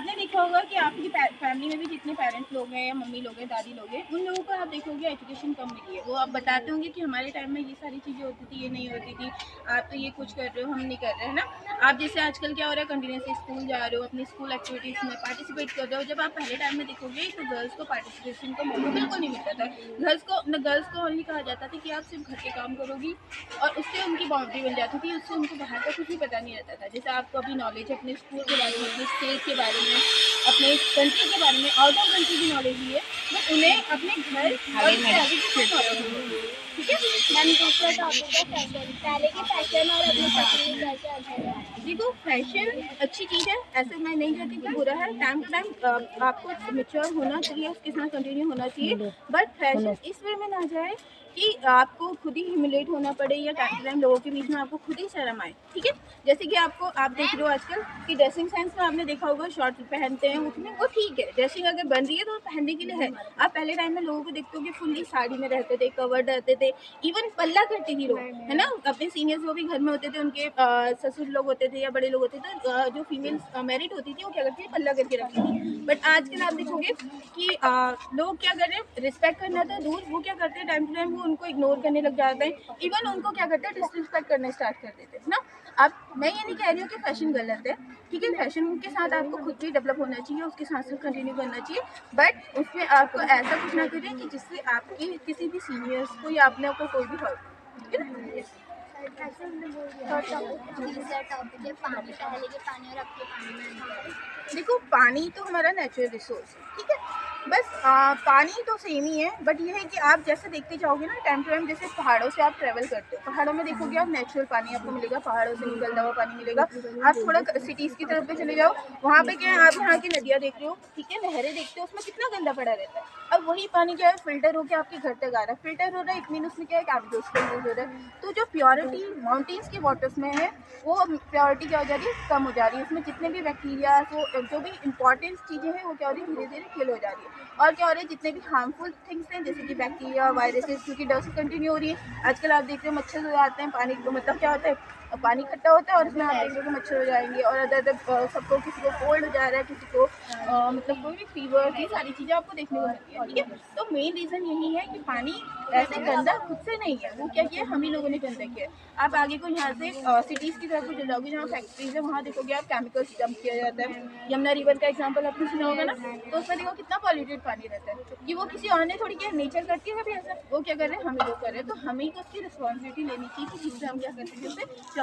आपने देखा होगा कि आपकी फैमिली में भी जितने पेरेंट्स लोग हैं या मम्मी लोग हैं, दादी लोग हैं, उन लोगों को आप देखोगे एजुकेशन कम मिली है। वो आप बताते होंगे कि हमारे टाइम में ये सारी चीज़ें होती थी, ये नहीं होती थी, आप तो ये कुछ कर रहे हो, हम नहीं कर रहे, है ना। आप जैसे आजकल क्या हो रहा है, कंटिन्यूसली स्कूल जा रहे हो, अपनी स्कूल एक्टिविटीज़ में पार्टिसिपेट कर रहे हो। जब आप पहले टाइम में देखोगे तो गर्ल्स को पार्टिसिपेशन का मौका बिल्कुल नहीं मिलता था। गर्ल्स को ओनली कहा जाता था कि आप सिर्फ घर के काम करोगी, और उससे उनकी बाउंड्री बन जाती थी, उससे उनको बाहर का कुछ भी पता नहीं रहता था। जैसे आपको अभी नॉलेज है अपने स्कूल के बारे में, अपने स्टेट के बारे में, अपने कंट्री के बारे में, आउट ऑफ कंट्री की नॉलेज भी है, बट उन्हें अपने घर और उससे आगे की कोई नॉलेज नहीं है। ठीक है मैम, दूसरा टॉपिक है फैशन। पहले के फैशन और अभी फैशन में कैसे अंतर है? देखो, फैशन अच्छी चीज़ है, ऐसे मैं नहीं कहती कि बुरा है। टाइम टू टाइम आपको मेच्योर होना चाहिए, उसके साथ कंटिन्यू होना चाहिए, बट फैशन इस वे में ना जाए कि आपको खुद ही ह्यूमिलेट होना पड़े, या टाइम टू टाइम लोगों के बीच में आपको खुद ही शर्म आए। ठीक है, जैसे कि आप देख रहे हो आजकल कि ड्रेसिंग सेंस में आपने देखा होगा, शॉर्ट पहनते हैं, उसमें वो ठीक है, ड्रेसिंग अगर बन रही है तो पहनने के लिए है। आप पहले टाइम में लोगों को देखते हो कि फुल्ली साड़ी में रहते थे, कवर्ड रहते थे, इवन पल्ला करते ही लोग, है ना। अपने सीनियर्स जो भी घर में होते थे, उनके ससुर लोग होते थे या बड़े लोग होते थे, तो जो फीमेल मैरिड होती थी वो क्या करती थी, पल्ला करके रखती थी। बट आजकल आप देखोगे कि लोग क्या कर रहे हैं, रिस्पेक्ट करना तो दूर, वो क्या करते हैं, टाइम टू टाइम वो उनको इग्नोर करने लग जाते हैं, इवन उनको क्या करते हैं, डिसरिस्पेक्ट करना स्टार्ट कर देते हैं ना। अब मैं ये नहीं कह रही हूँ कि फैशन गलत है, ठीक है, फैशन के साथ आपको खुद भी डेवलप होना चाहिए, उसके साथ साथ कंटिन्यू करना चाहिए, बट उसमें आपको ऐसा कुछ ना करें कि जिससे आपकी किसी भी सीनियर्स को या अपने आपको कोई भी हर्ट, ठीक है ना। तीसरा टॉपिक है पानी। पहले के पानी और अब के पानी में अंतर है। देखो, पानी तो हमारा नेचुरल रिसोर्स है, ठीक है, बस पानी तो सेम ही है, बट ये है कि आप जैसे देखते जाओगे ना टाइम टू टाइम, जैसे पहाड़ों से आप ट्रेवल करते हो, पहाड़ों में देखोगे आप नेचुरल पानी आपको मिलेगा, पहाड़ों से निकलता हुआ पानी मिलेगा। आप थोड़ा सिटीज़ की तरफ पे चले जाओ, वहाँ पे क्या है, आप यहाँ की नदियाँ देख रहे हो, ठीक है, नहरें देखते हो, उसमें कितना गंदा पड़ा रहता है। अब वही पानी क्या है, फिल्टर होकर आपके घर तक आ रहा है, फिल्टर हो रहा है, इट मीन उसमें क्या है, कैमिकल्स का यूज़ हो रहा है। तो जो प्योरिटी माउंटेन्स के वाटर्स में है, वो प्योरिटी क्या हो जा रही है, कम हो जा रही है। उसमें जितने भी बैक्टीरिया, वो जो भी इंपॉर्टेंट चीज़ें हैं, वो क्या हो रही है, धीरे धीरे किल हो जा रही है। और क्या हो रहा है, जितने भी हार्मफुल थिंग्स हैं, जैसे कि बैक्टीरिया, वायरसेस, क्योंकि डस्ट कंटिन्यू हो रही है। आजकल आप देख रहे हो मच्छर हो जाते हैं पानी को, मतलब क्या होता है, पानी इकट्ठा होता है और उसमें आप देख रहे हो मच्छर हो जाएंगे, और अदर सबको, किसी को कोल्ड हो जा रहा है, किसी को मतलब कोई भी फीवर, ये सारी चीज़ें आपको देखने को मिलती है। ठीक है, तो मेन रीज़न यही है कि पानी ऐसे गंदा खुद से नहीं है, वो क्या किया, हम ही लोगों ने गंदा किया है। आप आगे को यहाँ से सिटीज़ की तरफ को चले जाओगे, जहाँ फैक्ट्रीज है, वहाँ देखोगे आप केमिकल्स डंप किया जाता है। यमुना रिवर का एग्जांपल आपने सुना होगा ना, तो उसमें देखो कितना पॉल्यूटेड पानी रहता है, कि वो किसी और ने थोड़ी किया, नेचर करती है कभी ऐसा, वो क्या कर रहे हैं, हम ही लोग कर रहे हैं। तो हमें ही तो उसकी रिस्पॉन्सिबिलिटी लेनी चाहिए कि जिससे हम क्या कर सकें, उससे प्योरिटी